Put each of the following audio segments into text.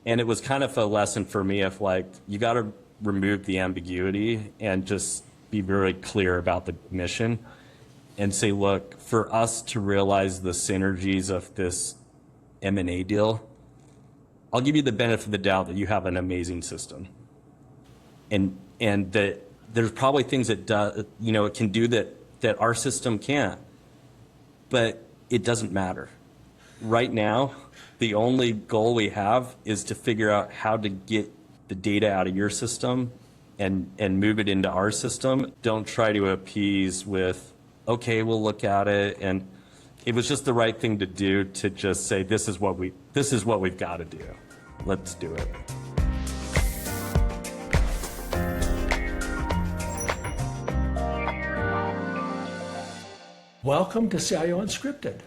And it was kind of a lesson for me of like, you got to remove the ambiguity and just be very clear about the mission and say, look, for us to realize the synergies of this M&A deal, I'll give you the benefit of the doubt that you have an amazing system. And that there's probably things that it can do that our system can't. But it doesn't matter. Right now, the only goal we have is to figure out how to get the data out of your system and move it into our system. Don't try to appease with, okay, we'll look at it. And it was just the right thing to do to just say, this is what we've got to do. Let's do it. Welcome to CIO Unscripted,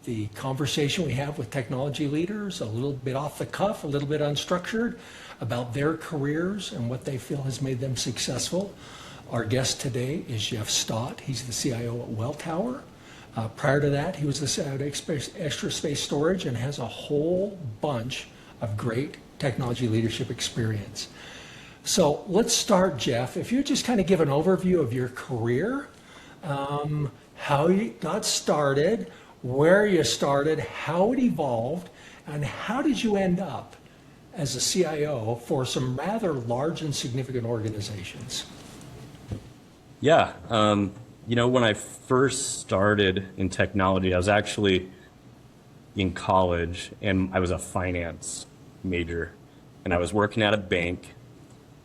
the conversation we have with technology leaders, a little bit off the cuff, a little bit unstructured, about their careers and what they feel has made them successful. Our guest today is Jeff Stott. He's the CIO at Welltower. Prior to that, he was the CIO at Extra Space Storage and has a whole bunch of great technology leadership experience. So let's start, Jeff. If you just kind of give an overview of your career, how you got started, where you started, how it evolved, and how did you end up as a CIO for some rather large and significant organizations? Yeah. When I first started in technology, I was actually in college and I was a finance major and I was working at a bank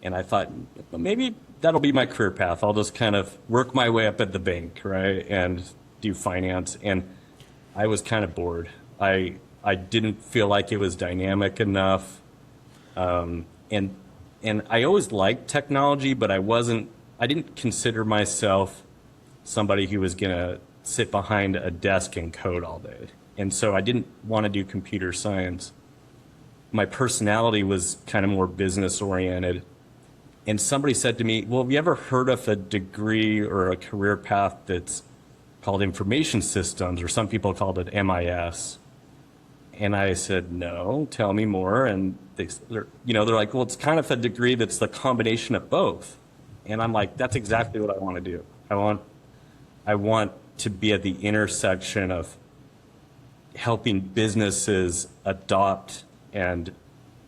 and I thought, well, maybe that'll be my career path. I'll just kind of work my way up at the bank, right? And do finance. And I was kind of bored. I didn't feel like it was dynamic enough. And I always liked technology, but I didn't consider myself somebody who was going to sit behind a desk and code all day. And so I didn't want to do computer science. My personality was kind of more business oriented. And somebody said to me, well, have you ever heard of a degree or a career path that's called information systems, or some people called it MIS? And I said, no, tell me more. And they're like, well, it's kind of a degree that's the combination of both. And I'm like, that's exactly what I want to do. I want to be at the intersection of helping businesses adopt and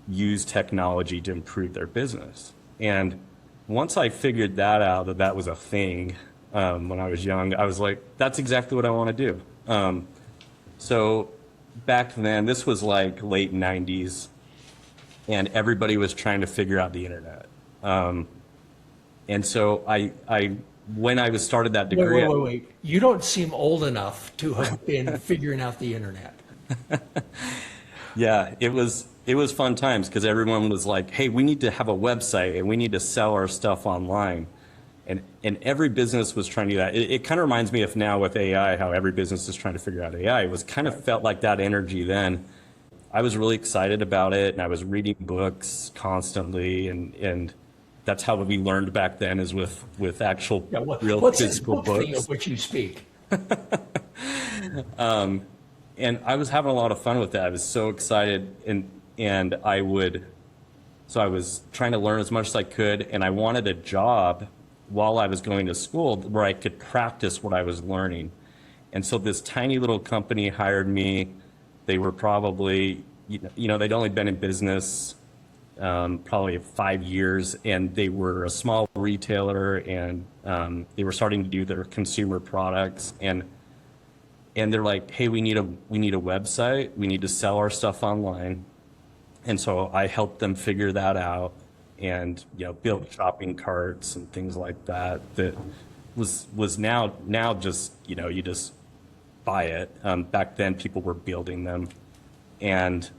use technology to improve their business. And once I figured that out, that was a thing when I was young, I was like, that's exactly what I want to do. So back then, this was like late 90s, and everybody was trying to figure out the internet. And so when I started that degree... Wait. You don't seem old enough to have been figuring out the internet. Yeah, it was fun times because everyone was like, hey, we need to have a website and we need to sell our stuff online. And every business was trying to do that. It kind of reminds me of now with AI, how every business is trying to figure out AI. It was kind of felt like that energy then. I was really excited about it and I was reading books constantly and that's how we learned back then, is with actual real what's physical this book books. thing of which you speak? And I was having a lot of fun with that. I was so excited, and I was trying to learn as much as I could, and I wanted a job while I was going to school where I could practice what I was learning. And so this tiny little company hired me. They were probably, they'd only been in business probably 5 years, and they were a small retailer, and they were starting to do their consumer products, and they're like, hey, we need a website. We need to sell our stuff online. And so I helped them figure that out and, build shopping carts and things like that. That was now just, you just buy it. Back then people were building them. And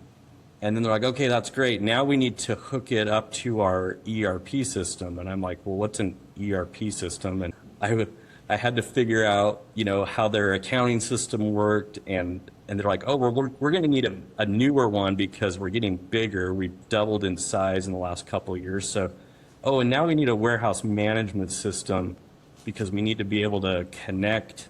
then they're like, okay, that's great. Now we need to hook it up to our ERP system. And I'm like, well, what's an ERP system? And I had to figure out, how their accounting system worked, and they're like, oh, we're going to need a newer one because we're getting bigger. We've doubled in size in the last couple of years. So, and now we need a warehouse management system because we need to be able to connect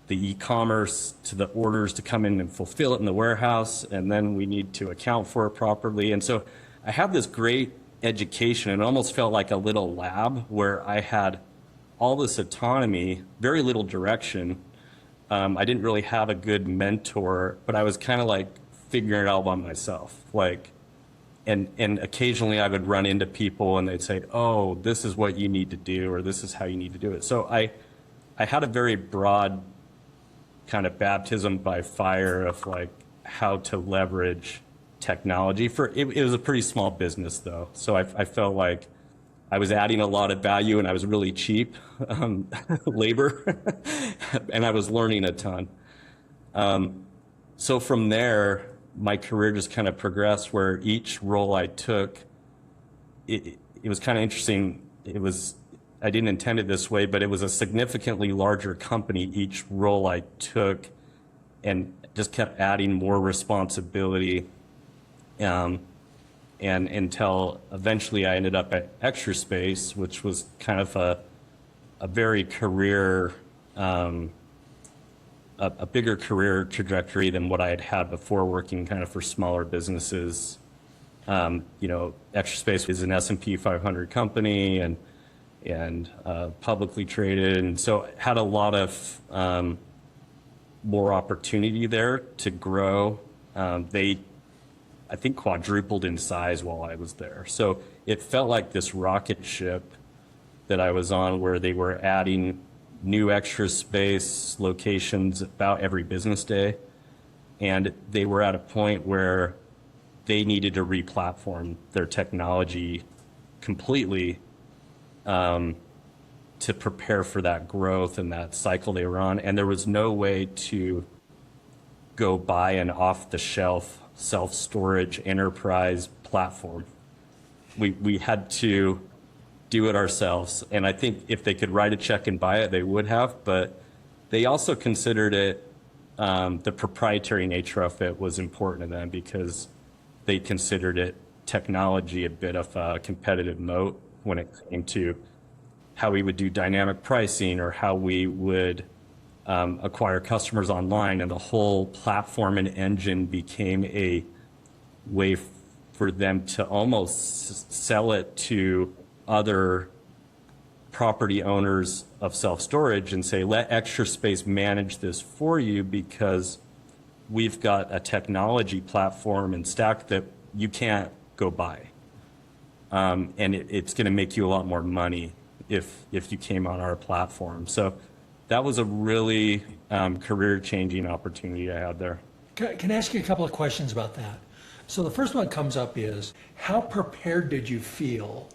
the e-commerce to the orders to come in and fulfill it in the warehouse, and then we need to account for it properly. And so I had this great education, and it almost felt like a little lab where I had all this autonomy, very little direction. I didn't really have a good mentor, but I was kind of like figuring it out by myself. Like, and occasionally I would run into people and they'd say, oh, this is what you need to do, or this is how you need to do it. So I had a very broad kind of baptism by fire of like how to leverage technology. It was a pretty small business though. So I felt like I was adding a lot of value and I was really cheap labor and I was learning a ton. So from there, my career just kind of progressed where each role I took, it was kind of interesting. I didn't intend it this way, but it was a significantly larger company each role I took, and just kept adding more responsibility. And until eventually I ended up at Extra Space, which was kind of a very career, a bigger career trajectory than what I had had before, working kind of for smaller businesses. Extra Space is an S&P 500 company and publicly traded, and so had a lot of more opportunity there to grow. They, I think, quadrupled in size while I was there. So it felt like this rocket ship that I was on, where they were adding new Extra Space locations about every business day. And they were at a point where they needed to replatform their technology completely to prepare for that growth and that cycle they were on. And there was no way to go buy an off-the-shelf self-storage enterprise platform. We had to do it ourselves. And I think if they could write a check and buy it, they would have. But they also considered it, the proprietary nature of it was important to them, because they considered it technology a bit of a competitive moat when it came to how we would do dynamic pricing or how we would acquire customers online. And the whole platform and engine became a way for them to almost sell it to other property owners of self-storage and say, let Extra Space manage this for you, because we've got a technology platform and stack that you can't go buy. And it's going to make you a lot more money if you came on our platform. So that was a really career-changing opportunity I had there. Can I ask you a couple of questions about that? So the first one comes up is, how prepared did you feel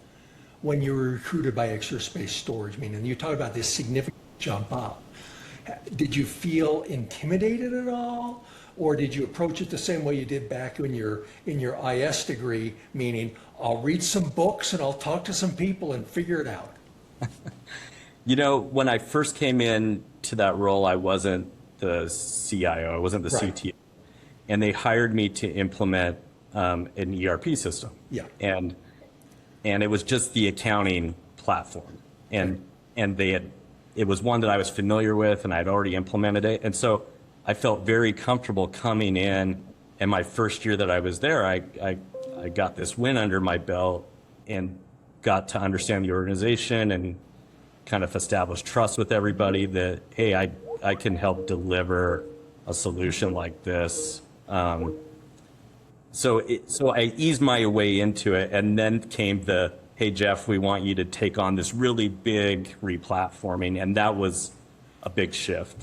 when you were recruited by Extra Space Storage? Meaning, you talk about this significant jump up. Did you feel intimidated at all? Or did you approach it the same way you did back in your IS degree, meaning I'll read some books and I'll talk to some people and figure it out? When I first came in to that role, I wasn't the CIO, I wasn't the CTO. And they hired me to implement an ERP system. Yeah. And it was just the accounting platform. And it was one that I was familiar with, and I'd already implemented it. And so I felt very comfortable coming in. And my first year that I was there, I got this win under my belt and got to understand the organization and kind of establish trust with everybody that, hey, I can help deliver a solution like this. So I eased my way into it, and then came the, hey, Jeff, we want you to take on this really big replatforming, and that was a big shift.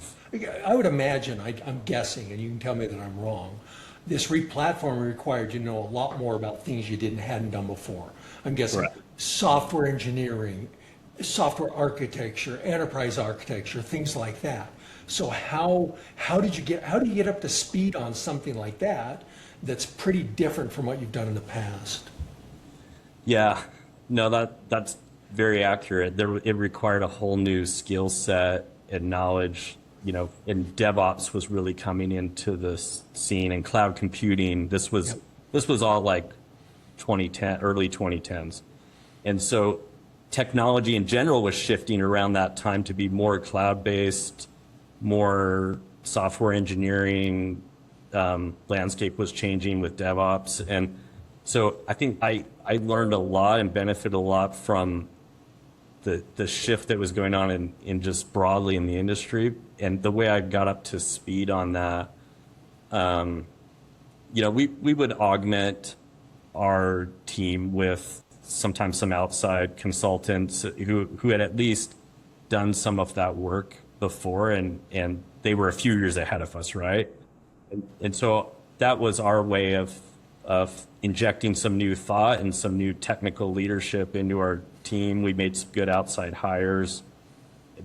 I would imagine, I'm guessing, and you can tell me that I'm wrong, this replatforming required you to know a lot more about things you hadn't done before. I'm guessing software engineering, software architecture, enterprise architecture, things like that. So how do you get up to speed on something like that that's pretty different from what you've done in the past? Yeah, no, that's very accurate. It required a whole new skill set and knowledge, and DevOps was really coming into this scene, and cloud computing. This was all like 2010, early 2010s. And so technology in general was shifting around that time to be more cloud-based, more software engineering landscape was changing with DevOps. And so I think I learned a lot and benefited a lot from the shift that was going on in just broadly in the industry. And the way I got up to speed on that, we would augment our team with sometimes some outside consultants who had at least done some of that work before, and they were a few years ahead of us, right? And so that was our way of injecting some new thought and some new technical leadership into our team. We made some good outside hires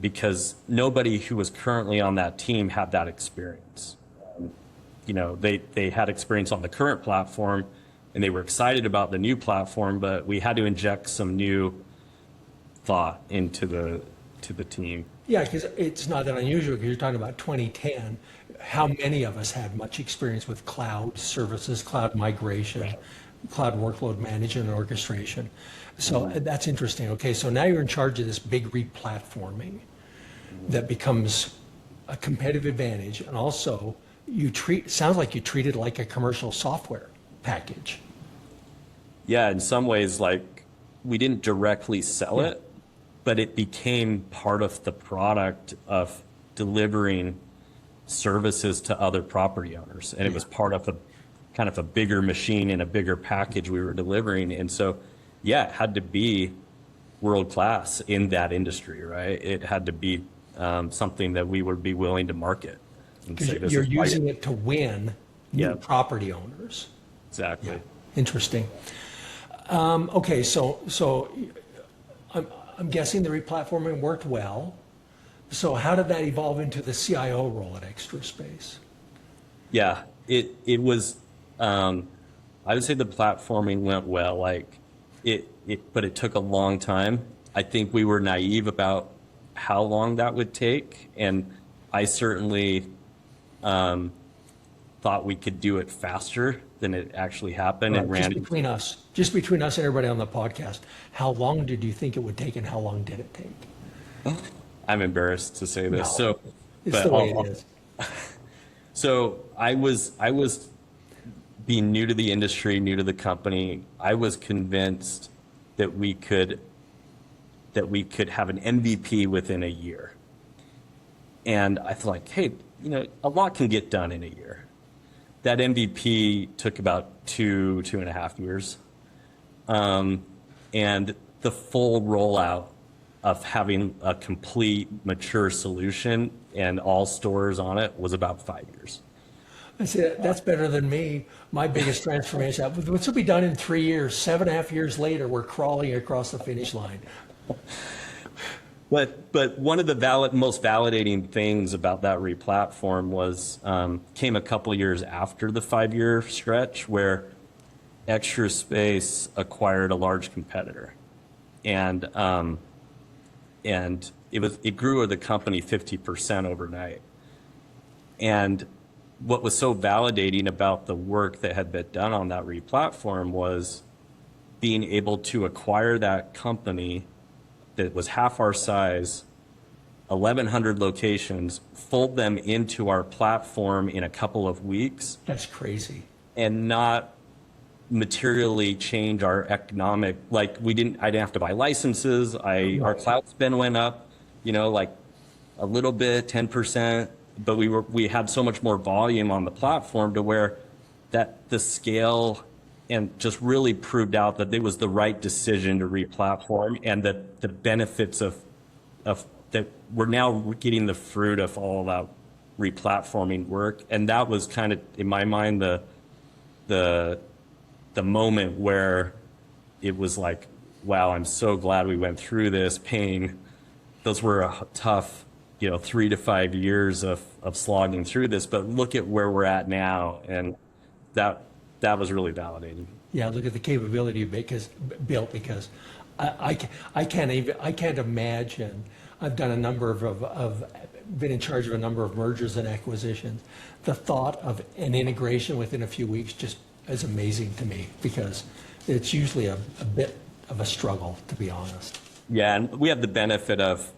because nobody who was currently on that team had that experience. They had experience on the current platform and they were excited about the new platform, but we had to inject some new thought into the team. Yeah, because it's not that unusual because you're talking about 2010. How many of us had much experience with cloud services, cloud migration, cloud workload management and orchestration? So that's interesting. Okay, so now you're in charge of this big replatforming that becomes a competitive advantage. And also, sounds like you treat it like a commercial software package. Yeah, in some ways, like we didn't directly sell it, but it became part of the product of delivering services to other property owners. And it was part of kind of a bigger machine and a bigger package we were delivering. And so, it had to be world-class in that industry, right? It had to be something that we would be willing to market. Because you're using it to win new property owners. Exactly. Yeah. Interesting. Okay, so I'm guessing the replatforming worked well. So how did that evolve into the CIO role at Extra Space? Yeah, it was. I would say the platforming went well. But it took a long time. I think we were naive about how long that would take, and I certainly thought we could do it faster than it actually happened. Right, just between us and everybody on the podcast, how long did you think it would take, and how long did it take? I'm embarrassed to say this. No, it's the way it is. So I was being new to the industry, new to the company. I was convinced that we could have an MVP within a year. And I thought, like, hey, a lot can get done in a year. That MVP took about 2.5 years. And the full rollout of having a complete mature solution and all stores on it was about 5 years. I said, that's better than me. My biggest transformation, this will be done in 3 years. 7.5 years later, we're crawling across the finish line. But one of the most validating things about that replatform was came a couple years after the 5-year stretch where Extra Space acquired a large competitor, and it grew the company 50% overnight. And what was so validating about the work that had been done on that replatform was being able to acquire that company that was half our size, 1,100 locations, fold them into our platform in a couple of weeks. That's crazy. And not materially change our economic, I didn't have to buy licenses. Our cloud spend went up, like a little bit, 10%, but we had so much more volume on the platform to where that the scale and just really proved out that it was the right decision to replatform, and that the benefits of that we're now getting the fruit of all that replatforming work. And that was kind of, in my mind, the moment where it was like, wow, I'm so glad we went through this pain. Those were a tough, 3 to 5 years of slogging through this, but look at where we're at now. And that was really validating. Yeah, look at the capability you built, because I can't imagine. I've done a number of been in charge of a number of mergers and acquisitions. The thought of an integration within a few weeks just is amazing to me, because it's usually a bit of a struggle, to be honest. Yeah, and we have the benefit of,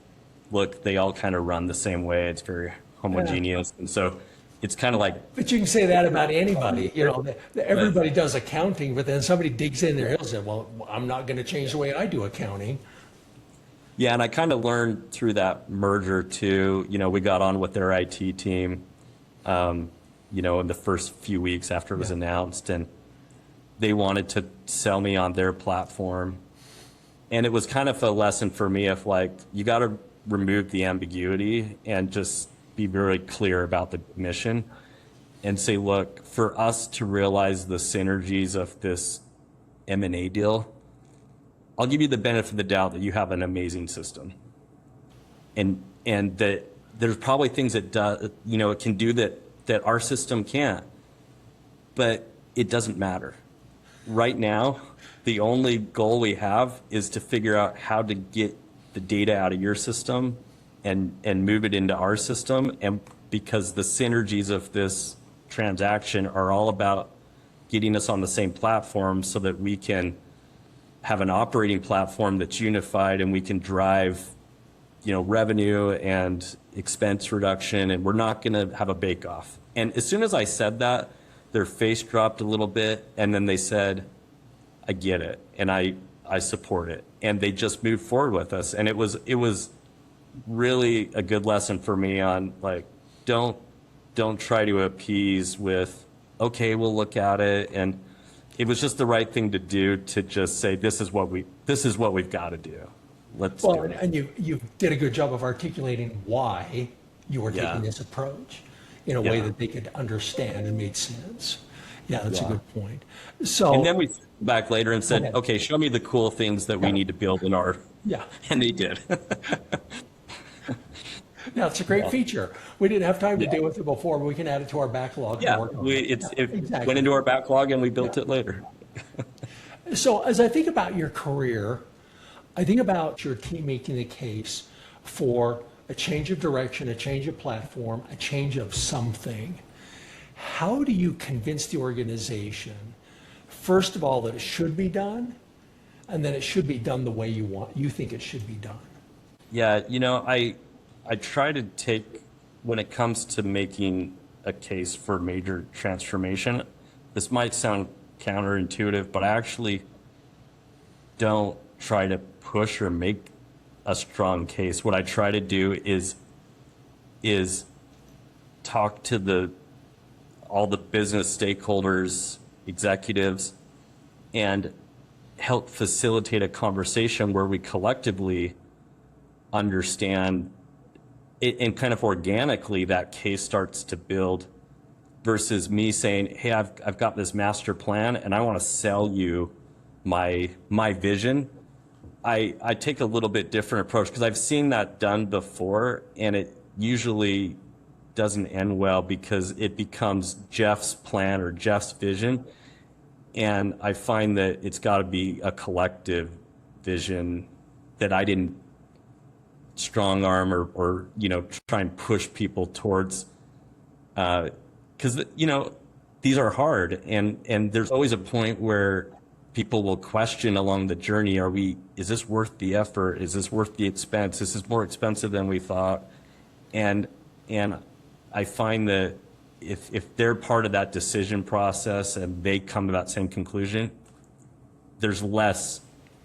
look, they all kind of run the same way. It's very homogeneous. And so it's kind of like, But you can say that about anybody, everybody does accounting, but then somebody digs in their heels and says, well, I'm not going to change the way I do accounting. yeah, and I kind of learned through that merger too. We got on with their IT team, in the first few weeks after it was announced, and they wanted to sell me on their platform. And it was kind of a lesson for me of like, you got to remove the ambiguity and just be very clear about the mission and say, look, for us to realize the synergies of this M&A deal, I'll give you the benefit of the doubt that you have an amazing system. And that there's probably things that it can do that our system can't, but it doesn't matter. Right now, the only goal we have is to figure out how to get the data out of your system and move it into our system. And because the synergies of this transaction are all about getting us on the same platform so that we can have an operating platform that's unified and we can drive, revenue and expense reduction, and we're not going to have a bake-off. And as soon as I said that, their face dropped a little bit, and then they said, I get it, and I support it. And they just moved forward with us. And it was really a good lesson for me on like, don't try to appease with, okay, we'll look at it. And it was just the right thing to do, to just say, this is what we've got to do. Let's do it. And you did a good job of articulating why you were taking this approach in a way that they could understand and made sense. Yeah, that's a good point. So, and then we went back later and said, okay, show me the cool things that we need to build in our, and they did. Yeah, it's a great feature. We didn't have time to deal with it before, but we can add it to our backlog. Yeah, it went into our backlog and we built it later. So as I think about your career, I think about your team making the case for a change of direction, a change of platform, a change of something. How do you convince the organization, first of all, that it should be done, and then it should be done the way you think it should be done? Yeah, I try to take, when it comes to making a case for major transformation, this might sound counterintuitive, but I actually don't try to push or make a strong case. What I try to do is talk to all the business stakeholders, executives, and help facilitate a conversation where we collectively understand it, and kind of organically that case starts to build, versus me saying, hey, I've got this master plan and I want to sell you my vision. I take a little bit different approach because I've seen that done before, and it usually doesn't end well because it becomes Jeff's plan or Jeff's vision. And I find that it's got to be a collective vision that I didn't strong arm or try and push people towards, because these are hard, and there's always a point where people will question along the journey, is this worth the effort? Is this worth the expense? This is more expensive than we thought. And I find that if they're part of that decision process and they come to that same conclusion, there's less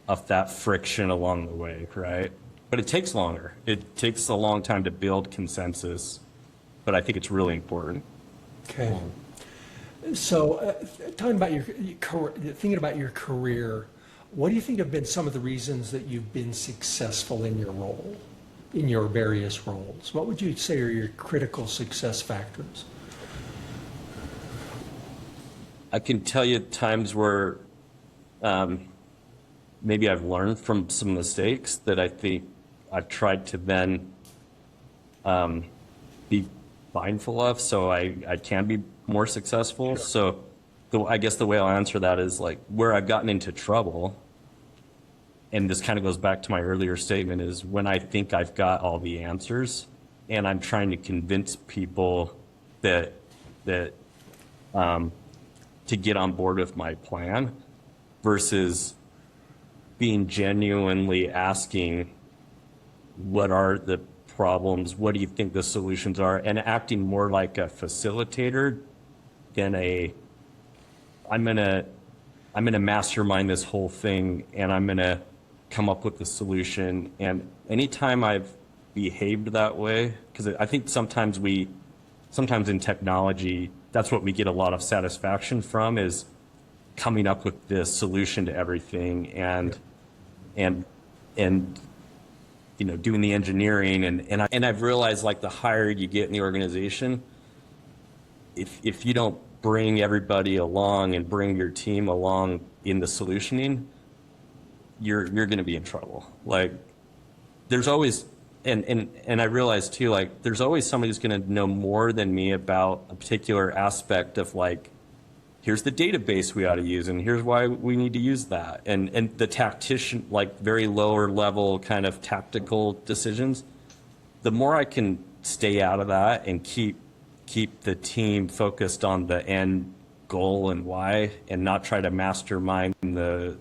of that friction along the way, right? But it takes longer. It takes a long time to build consensus, but I think it's really important. Okay. So, talking about thinking about your career, what do you think have been some of the reasons that you've been successful in your role, in your various roles? What would you say are your critical success factors? I can tell you times where maybe I've learned from some mistakes that I think I've tried to then be mindful of, so I can be more successful. Sure. So I guess the way I'll answer that is like where I've gotten into trouble, and this kind of goes back to my earlier statement, is when I think I've got all the answers and I'm trying to convince people that to get on board with my plan, versus being genuinely asking what are the problems? What do you think the solutions are? And acting more like a facilitator than I'm gonna mastermind this whole thing and I'm gonna come up with the solution. And anytime I've behaved that way, because I think sometimes in technology, that's what we get a lot of satisfaction from, is coming up with the solution to everything and doing the engineering. And I've realized, like, the higher you get in the organization, if you don't bring everybody along and bring your team along in the solutioning, you're going to be in trouble. Like, there's always, and I realize too, like, there's always somebody who's going to know more than me about a particular aspect of, like, here's the database we ought to use, and here's why we need to use that. And the tactician, like, very lower level kind of tactical decisions, the more I can stay out of that and keep the team focused on the end goal and why, and not try to mastermind the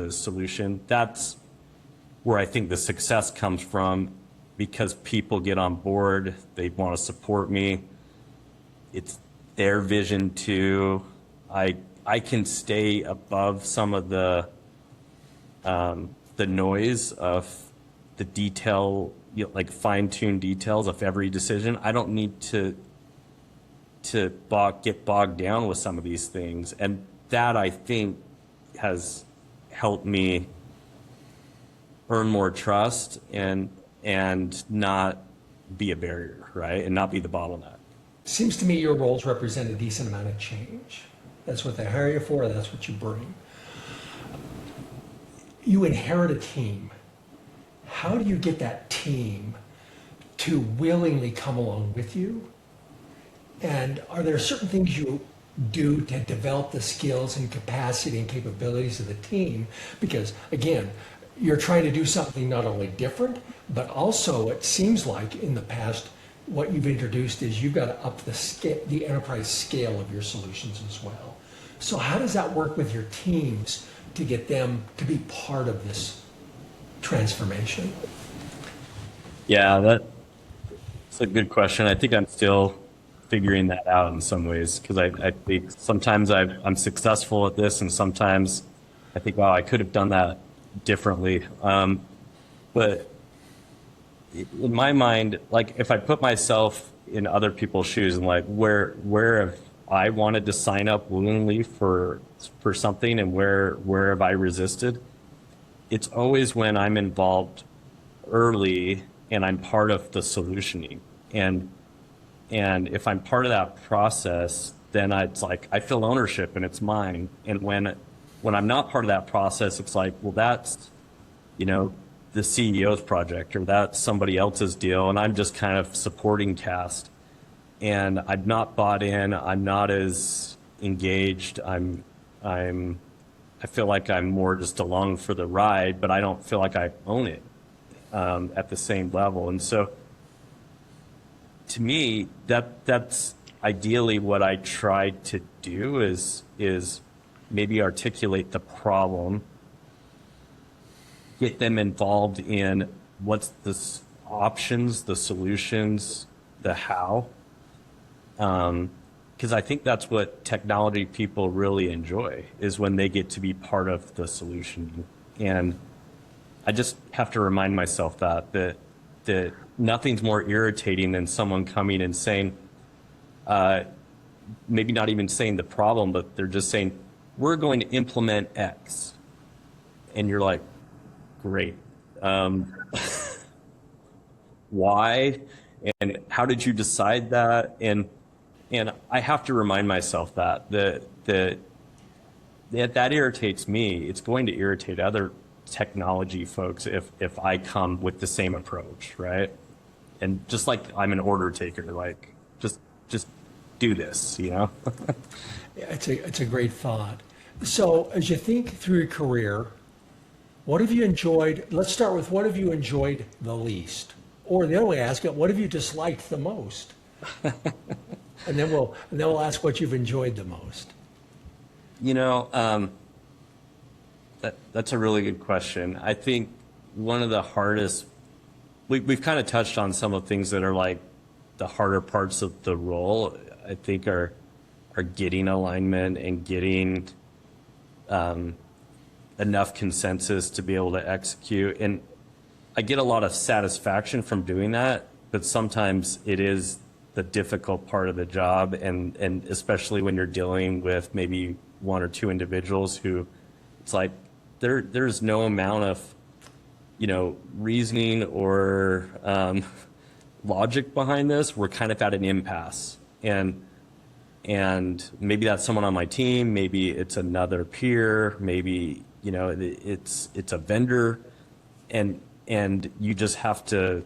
solution. That's where I think the success comes from, because people get on board, they want to support me. It's their vision too. I can stay above some of the noise of the detail, like fine-tuned details of every decision. I don't need to get bogged down with some of these things, and that, I think, has helped me earn more trust and not be a barrier, right, and not be the bottleneck. Seems to me your roles represent a decent amount of change. That's what they hire you for, that's what you bring. You inherit a team. How do you get that team to willingly come along with you? And are there certain things you do to develop the skills and capacity and capabilities of the team? Because, again, you're trying to do something not only different, but also, it seems like in the past, what you've introduced is you've got to up the enterprise scale of your solutions as well. So how does that work with your teams to get them to be part of this transformation? Yeah, that's a good question. I think I'm still figuring that out in some ways, because I think sometimes I'm successful at this, and sometimes I think, wow, I could have done that differently. But in my mind, like, if I put myself in other people's shoes and, like, where have I wanted to sign up willingly for something, and where have I resisted? It's always when I'm involved early and I'm part of the solutioning. And if I'm part of that process, then it's like I feel ownership and it's mine. And when I'm not part of that process, it's like, well, that's, the CEO's project, or that's somebody else's deal, and I'm just kind of supporting cast. And I'm not bought in. I'm not as engaged. I feel like I'm more just along for the ride, but I don't feel like I own it at the same level. And so, to me, that's ideally what I try to do is maybe articulate the problem, get them involved in what's the options, the solutions, the how. Because I think that's what technology people really enjoy, is when they get to be part of the solution. And I just have to remind myself that nothing's more irritating than someone coming and saying, maybe not even saying the problem, but they're just saying, we're going to implement X. And you're like, great. Why? And how did you decide that? And I have to remind myself that irritates me. It's going to irritate other technology folks if I come with the same approach, right? And just like I'm an order taker, like just do this, Yeah, it's a great thought. So as you think through your career, what have you enjoyed? Let's start with, what have you enjoyed the least? Or the other way to ask it, what have you disliked the most? And then we'll ask what you've enjoyed the most. That's a really good question. I think one of the hardest we've kind of touched on some of the things that are like the harder parts of the role. I think are getting alignment and getting enough consensus to be able to execute. And I get a lot of satisfaction from doing that, but sometimes it is the difficult part of the job, and especially when you're dealing with maybe one or two individuals who it's like there's no amount of reasoning or logic behind this. We're kind of at an impasse, and maybe that's someone on my team, maybe it's another peer, maybe it's a vendor, and you just have to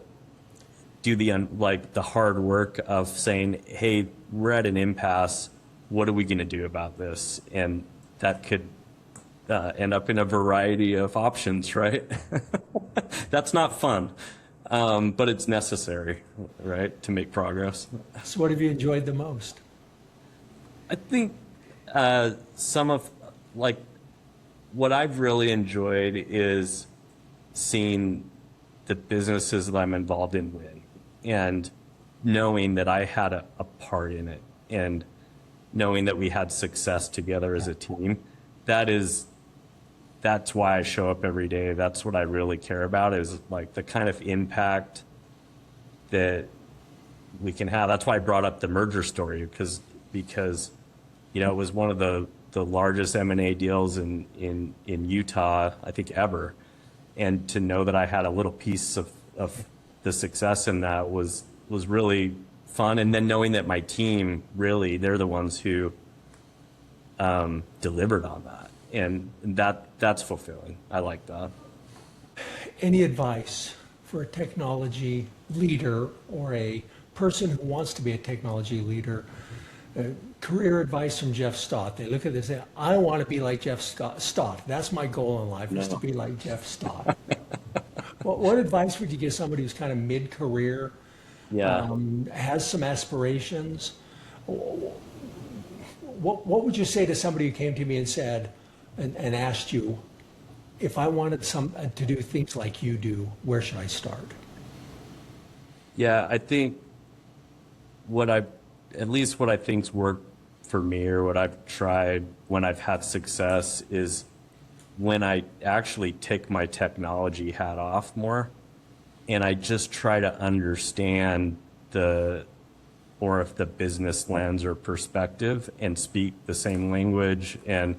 do the hard work of saying, hey, we're at an impasse. What are we going to do about this? And that could end up in a variety of options, right? That's not fun, but it's necessary, right, to make progress. So what have you enjoyed the most? I think some of what I've really enjoyed is seeing the businesses that I'm involved in win, and knowing that I had a part in it, and knowing that we had success together as a team. That's why I show up every day. That's what I really care about, is like the kind of impact that we can have. That's why I brought up the merger story, because it was one of the largest M&A deals in Utah, I think, ever. And to know that I had a little piece of the success in that was really fun. And then knowing that my team, really, they're the ones who delivered on that. And that's fulfilling. I like that. Any advice for a technology leader or a person who wants to be a technology leader? Career advice from Jeff Stott. They look at this and say, I want to be like Jeff Stott. That's my goal in life, is to be like Jeff Stott. What advice would you give somebody who's kind of mid-career, has some aspirations? What would you say to somebody who came to me and said, and asked you, if I wanted to do things like you do, where should I start? Yeah, I think what I think's worked for me, or what I've tried when I've had success, is when I actually take my technology hat off more, and I just try to understand the business lens or perspective, and speak the same language, and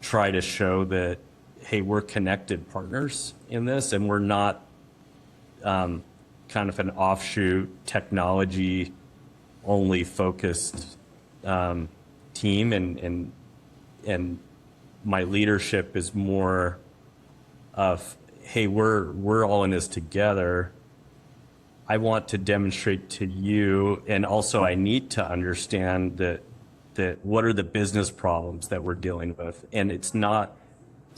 try to show that, hey, we're connected partners in this, and we're not kind of an offshoot technology only focused team, and my leadership is more of, hey, we're all in this together. I want to demonstrate to you, and also I need to understand that what are the business problems that we're dealing with, and it's not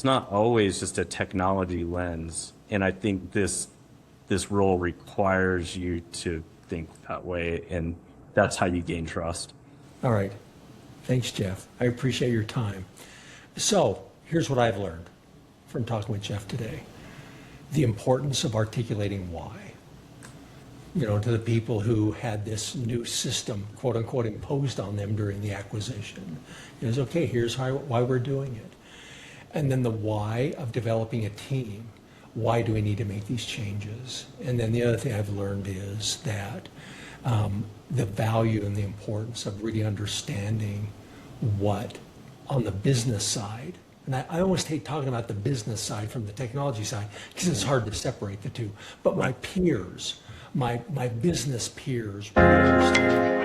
always just a technology lens. And I think this role requires you to think that way, and that's how you gain trust. All right. Thanks, Jeff. I appreciate your time. So here's what I've learned from talking with Jeff today: the importance of articulating why. To the people who had this new system, quote unquote, imposed on them during the acquisition. It's okay, here's why we're doing it. And then the why of developing a team. Why do we need to make these changes? And then the other thing I've learned is that the value and the importance of really understanding what, on the business side, and I always hate talking about the business side from the technology side, because it's hard to separate the two, but my peers, my business peers really understand